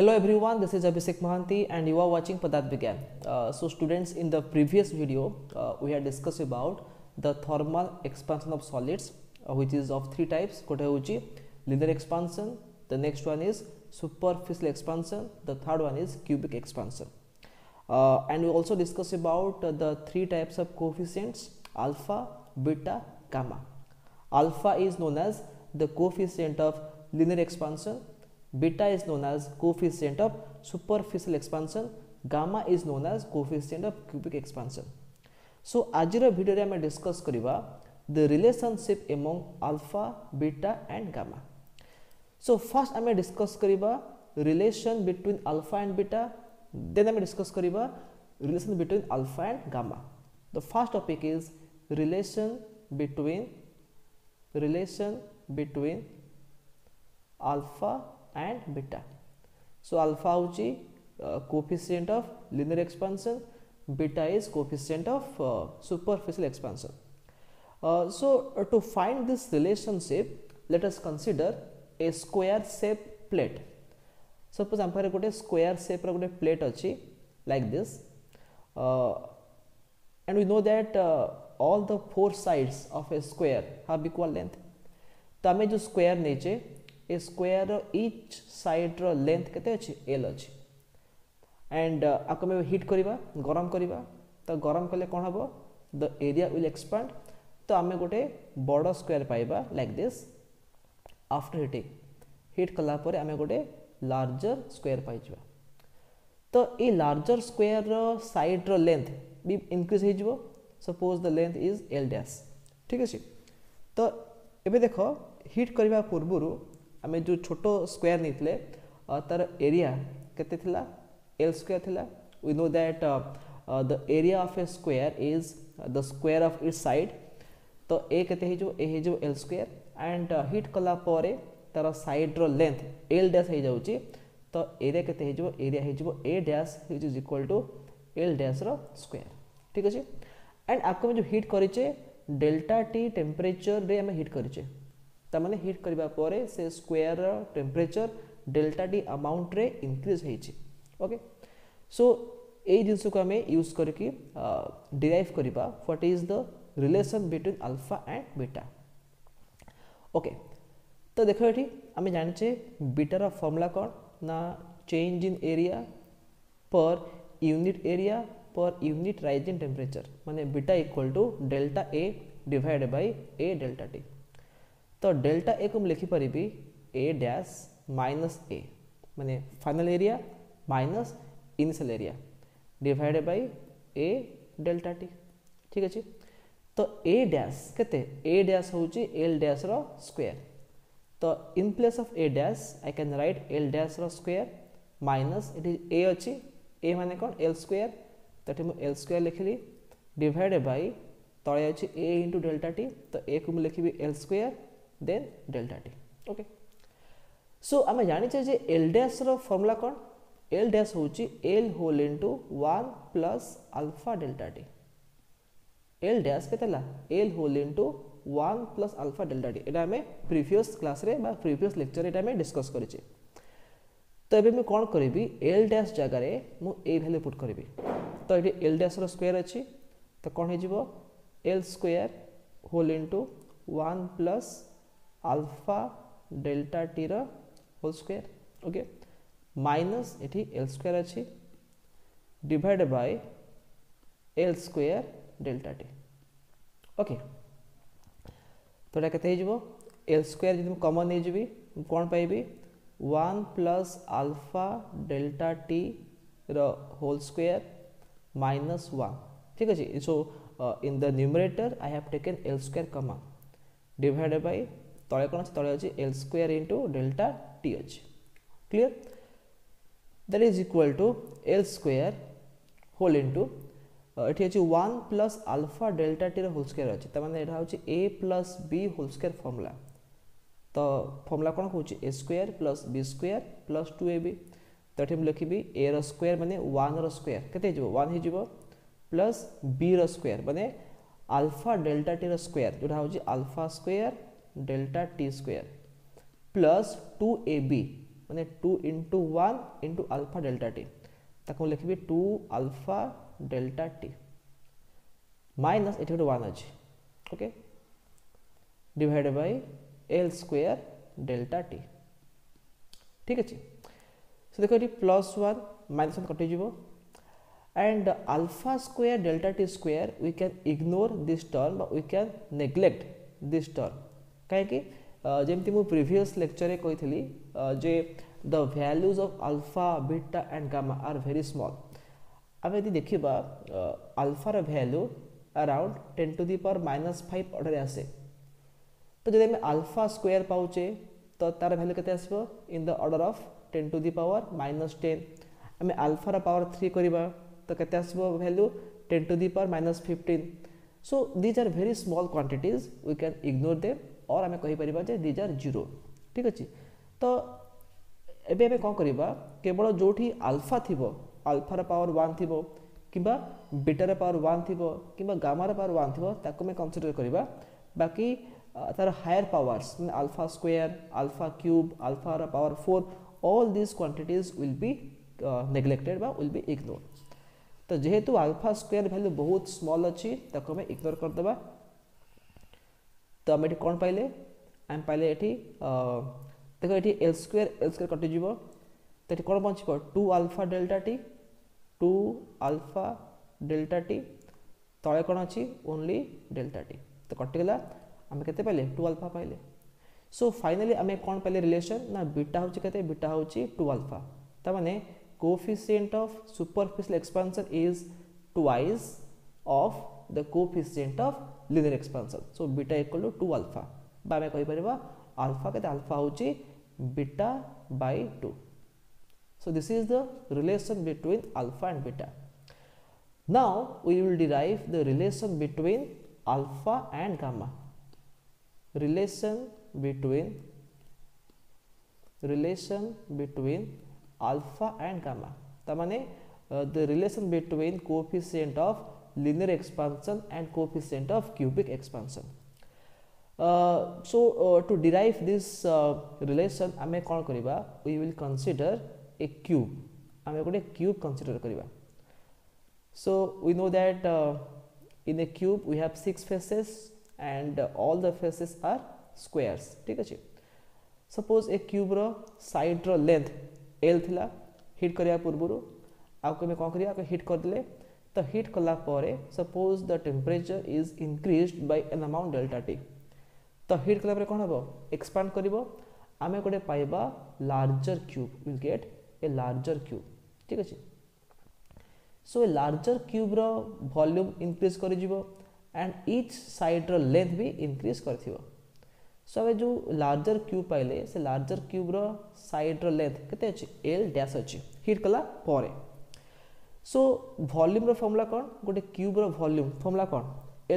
Hello everyone, this is Abhishek Mahanti and you are watching Padat Vigyan. So students, in the previous video, we had discussed about the thermal expansion of solids, which is of three types. Kota hochi linear expansion, the next one is superficial expansion, the third one is cubic expansion. And we also discussed about the three types of coefficients: alpha, beta, gamma. Alpha is known as the coefficient of linear expansion, beta is known as coefficient of superficial expansion, gamma is known as coefficient of cubic expansion. So ajira video re ame discuss kariba the relationship among alpha, beta and gamma. So first ame discuss kariba relation between alpha and beta, then ame discuss kariba relation between alpha and gamma. The first topic is relation between alpha and beta. So alpha hochi coefficient of linear expansion, beta is coefficient of superficial expansion. To find this relationship, let us consider a square shape plate. Suppose am pare gote square shape ro gote plate achi like this, and we know that all the four sides of a square have equal length. तो आमे जो square नेचे ए square each side रो length केते अछि l अछि and आको में heat करिबा गरम करिबा तो गरम कले कोन हबो द एरिया विल एक्सपांड तो आमे गोटे बड़ स्क्वायर पाइबा लाइक दिस आफ्टर हीट कला परे आमे गोटे लार्जर स्क्वायर पाइजबा तो ए लार्जर स्क्वायर रो साइड रो लेंथ भी इंक्रीज हे जिवो suppose the length is l dash ठीक अछि तो एबे देखो हीट करबा पूर्वरु आमे जो छोटो स्क्वायर नितले तार एरिया केते थिला l स्क्वायर थिला we know that the area of a square is the square of its side तो ए केते हे जो l स्क्वायर एंड हीट कला परे तार साइड रो लेंथ l डैश हे जाउची तो एरिया केते हे जो एरिया हे जो a dash which is equal to l dash रो स्क्वायर ठीक अछि एंड आपको में जो हीट करिचे डेल्टा टी टेम्परेचर रे हमें हीट करिचे त माने हीट करबा परे से square temperature delta T amount रे इंक्रीज हेछि ओके सो ए जिंस को हमें यूज करके डिराइव करबा what is the relation between alpha and beta okay तो देखो एठी हमें जानिचे बीटा रा फार्मूला कोन ना change in area per unit area per unit rise in temperature माने beta equal to delta A divide by A delta T तो delta A को हम लिखि परिबी ए डैश माइनस ए माने final area minus initial area divide by A delta T ठीक अछि तो ए डैश केते ए डैश होची एल डैश रो स्क्वायर तो in place of A dash I can right L dash रो square minus it is ए अछि ए माने कोन एल स्क्वायर तो मु एल स्क्वायर लिखली डिवाइड बाय तळे अछि ए इनटू डेल्टा टी तो ए को मु लिखिबी L square then delta T okay so आमे जानि छै जे एल डैश रो फार्मूला कोन एल डैश होची L whole into 1 plus alpha delta T L dash केतला L whole into 1 plus alpha delta T एटा हमें प्रीवियस क्लास रे बा प्रीवियस लेक्चर एटा हमें डिस्कस करिछि तो एबे मैं कोन करबी एल डैश जगह रे मु ए वैल्यू पुट करबी तो एटी एल डैश रो स्क्वायर अछि तो कोन हे जिवो L square whole into 1 plus alpha delta T रो होल स्क्वायर ओके माइनस एटी एल स्क्वायर अछि divide by L square delta T okay तो एटा केते हे जिवो एल स्क्वायर जदि कॉमन नै जिवि कोन पाइबी 1 प्लस अल्फा डेल्टा टी रो होल स्क्वायर minus 1 ठीक अछि so in the numerator I have taken l square common divided by तळे कोन अछि तळे अछि l square into delta t अछि clear that is equal to l square whole into एठी अछि 1 प्लस अल्फा डेल्टा टी रो होल स्क्वायर अछि त माने एटा होछि a plus b whole square formula तो फार्मूला कोन होछि a square plus b square plus 2ab तो हम लिखिबी a रो स्क्वायर माने 1 रो स्क्वायर केते जिवो 1 हे जिवो प्लस b रो स्क्वायर माने अल्फा डेल्टा टी रो स्क्वायर जोटा होची alpha square delta t square plus 2ab माने 2 into 1 into alpha delta T ताको लिखबी 2 अल्फा डेल्टा टी माइनस एठी गोटे 1 अछि okay divide by L square delta T ठीक अछि सो देखो एठी प्लस 1 माइनस 1 कटि जिवो and alpha square delta t square we can ignore this term but we can neglect this term काहे कि जेमति मु प्रीवियस लेक्चर रे कहितली जे the values of alpha beta and gamma are very small अब यदि देखिबा alpha र value around 10 to the power -5 order आसे तो जदि हम अल्फा स्क्वायर पाउचे तो तार वैल्यू केते आसीबो in the order of 10 to the power -10 हम अल्फा र पावर 3 करिबा तो केते आसीबो value 10 to the power -15 so these are very small quantities we can ignore them और हमें कहि परिबा जे दीज आर जीरो ठीक अछि तो एबे हमें कोन करिबा केवल जोठी अल्फा थिबो अल्फा र पावर 1 थिबो किबा बीटा र पावर 1 थिबो किबा गामा र पावर 1 थिबो ताको में कंसीडर करिबा बाकी तार higher powers alpha square alpha cube alpha र power 4 all these quantities will be neglected बा will be ignored तो जेहेतु अल्फा स्क्वायर वैल्यू बहुत स्मॉल अच्छी ताको हमें इग्नोर कर देबा तो हम एठी कोन पाइले हम पाइले एठी देखो एठी l स्क्वायर कटि जिवो तो एठी कोन बंचिबो 2 alpha delta T 2 alpha delta T तळे कोन अछि ओनली डेल्टा टी तो कटि गेला हम केते पाइले 2 अल्फा पाइले सो फाइनली हमें कोन पाइले रिलेशन ना बीटा होची केते बीटा होची 2 अल्फा त माने coefficient of superficial expansion is twice of the coefficient of linear expansion so beta equal to 2 alpha बा में कहि परिबा alpha केते alpha होची beta by 2 so this is the relation between alpha and beta now we will derive the relation between alpha and gamma relation between alpha and gamma ta mane the relation between coefficient of linear expansion and coefficient of cubic expansion to derive this relation ame kon kariba we will consider a cube ame gote cube consider kariba so we know that in a cube we have 6 faces and all the faces are squares ठीक अछि suppose a cube ro side ro length L थिला hit करिया पूर्वरु आ को में कोन करिया को hit कर देले तो हिट कला परे suppose the temperature is increased by an amount delta T तो हिट कला परे कोन हबो एक्सपांड करिवो आमे कोडे पाइबा larger cube will get a larger cube ठीक अछि सो ए लार्जर क्यूब रो वॉल्यूम इंक्रीज करि जिवो एंड ईच साइड रो लेंथ भी इंक्रीज करथिवो सो अब जो लार्जर क्यूब पाइले से लार्जर क्यूब रो साइड रो लेंथ केते अछि l डैश अछि हिट कला परे सो वॉल्यूम रो फार्मूला कोन गोटे क्यूब रो वॉल्यूम फार्मूला कोन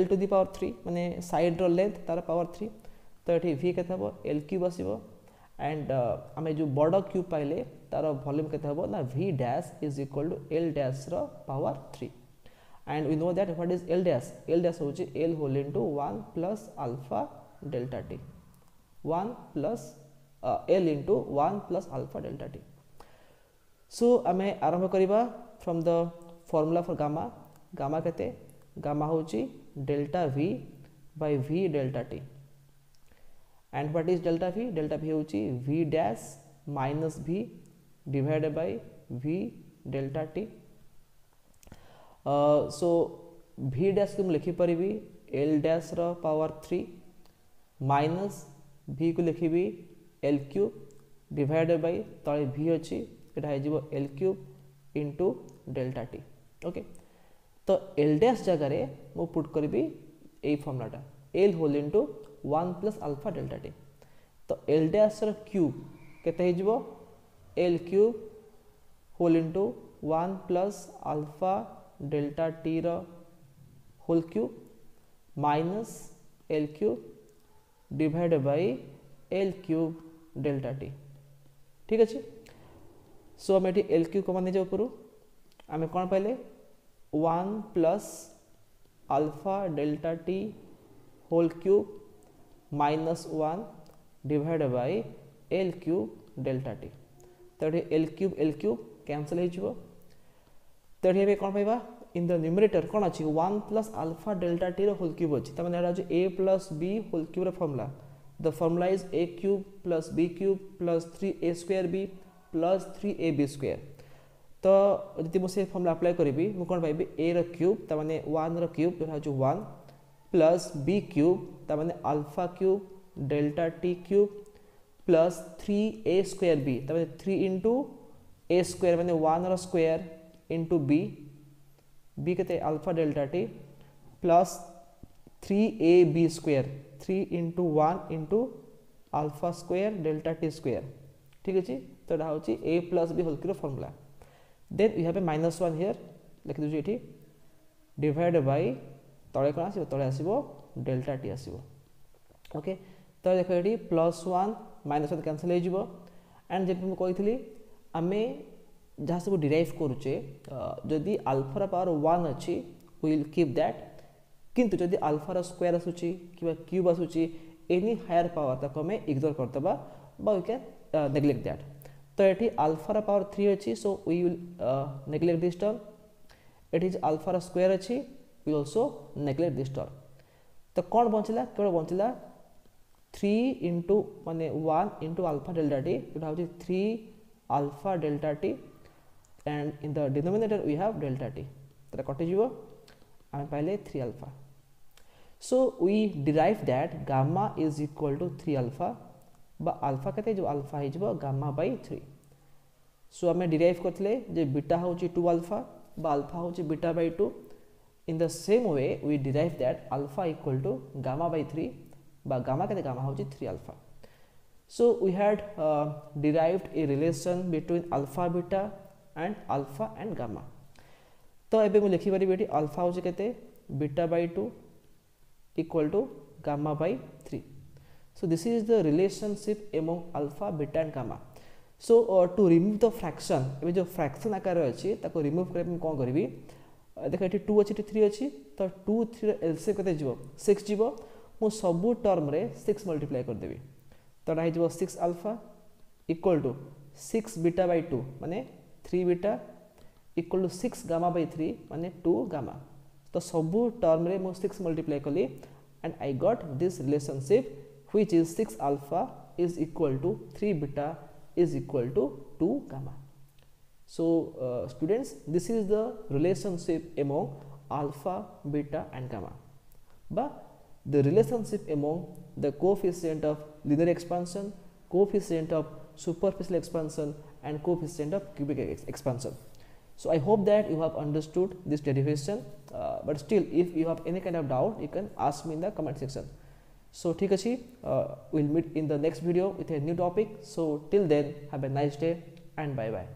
l टू द पावर 3 माने साइड रो लेंथ तार पावर 3 तो एठी v केते हबो l क्यूब आसीबो एंड हमें जो बड़ क्यूब पाइले तार वॉल्यूम केते हबो ना v dash is equal to l dash रो power 3 and we know that what is l dash होची l whole into 1 plus alpha delta t 1 plus l into 1 plus alpha delta t so ame आरंभ करिबा from the formula for gamma केते gamma होची delta v by v delta t and what is delta v होची v dash minus v divided by v delta t so v dash को लिखि परिबी l dash रो power 3 minus v को लिखिबी l cube divided by तळे v अछि एटा हे जिवो l cube into delta t okay तो l डैश जगह रे मो पुट करबी ए फार्मूलाटा l whole into 1 plus alpha delta t तो l डैश र क्यूब केते हे जिवो l cube whole into 1 plus alpha delta t र whole cube minus l cube divided by l cube delta t ठीक अछि सो हम एठी l क्यूब कमान जे ऊपर हमें कोन पाइले 1 plus alpha delta t whole cube minus 1 divided by l cube delta t तो ये एल क्यूब कैंसल हो तो ये कौन पाइबा इन द न्यूमरेटर कौन अच्छी 1 plus alpha delta t whole cube अच्छी तब a plus b whole cube formula the formula is a cube plus b cube plus 3a square b plus 3ab square तो जी मुझे फॉर्मूला अप्लाई करी मुझे कौन पाइबी ए रो क्यूब तब 1 रो क्यूब जो 1 प्लस बी क्यूब तब alpha cube delta t cube plus 3a square b तब 3 इंटू ए स्क्वायर मैंने 1 रो स्क्वायर इंटू बी के alpha delta t plus 3ab square 3 into 1 into alpha square delta t square ठीक अच्छे तो यहाँ हूँ a plus b whole cube formula then you have a -1 here लिखि दूसरी ये डिवाइड बाय तले कौन आसो तले आसो डेल्टा टी आसो ओके तो देख ये +1 -1 कैंसल हो एंड जब मुझे कही आम जहाँ सब डिराइव करुचे जदि अल्फार पावर 1 अच्छी विल कीप दैट किंतु जदि अल्फार स्क्वायर आसूची कि क्यूब आसूची एनी हायर पावर ताको आम इग्नोर करदेबा वी कैन नेग्लेक्ट दैट तो ये अल्फार पावर 3 अच्छी so we will neglect this term it is अल्फार स्क्वायर अच्छी we also neglect this term तो कौन बचला केवल बचला 3 इंटू माने 1 इंटू अल्फा डेल्टा टी जोटा हूँ 3 alpha delta T and in the denominator we have delta t तो कटि जीवो आम पाइले 3 alpha so we derive that gamma is equal to 3 alpha बा अल्फा केते जो अल्फा है जीवो गामा by 3 so आम डिराइव करथिले जे बीटा होची 2 अल्फा बा अल्फा होची beta by 2 in the same way we derive that alpha equal to gamma by 3 बा गामा केते गामा होची 3 alpha so we had derived a relation between alpha beta and alpha and gamma तो एबे मु लिखि परिबे eighty alpha होचे केते beta by 2 equal to gamma by 3 so this is the relationship among alpha beta and gamma so to remove the fraction एबे जो fraction आकार अछि ताको रिमूव करे हम कोन करबी देखो एटी 2 अछि 3 अछि तो 2 3 रो एलसीएम केते जीवो 6 जीवो मु सब टर्म रे 6 मल्टीप्लाई कर देबी तो रही जीवो 6 alpha equal to 6 beta by 2 माने 3 beta equal to 6 gamma by 3 माने 2 गामा तो सबू टर्म रे मु 6 मल्टीप्लाई कली and I got this relationship which is 6 alpha is equal to 3 beta is equal to 2 gamma so students this is the relationship among alpha beta and gamma but the relationship among the coefficient of linear expansion coefficient of superficial expansion and coefficient of cubic expansion so I hope that you have understood this derivation but still if you have any kind of doubt you can ask me in the comment section so ठीक अछि we'll meet in the next video with a new topic so till then have a nice day and bye bye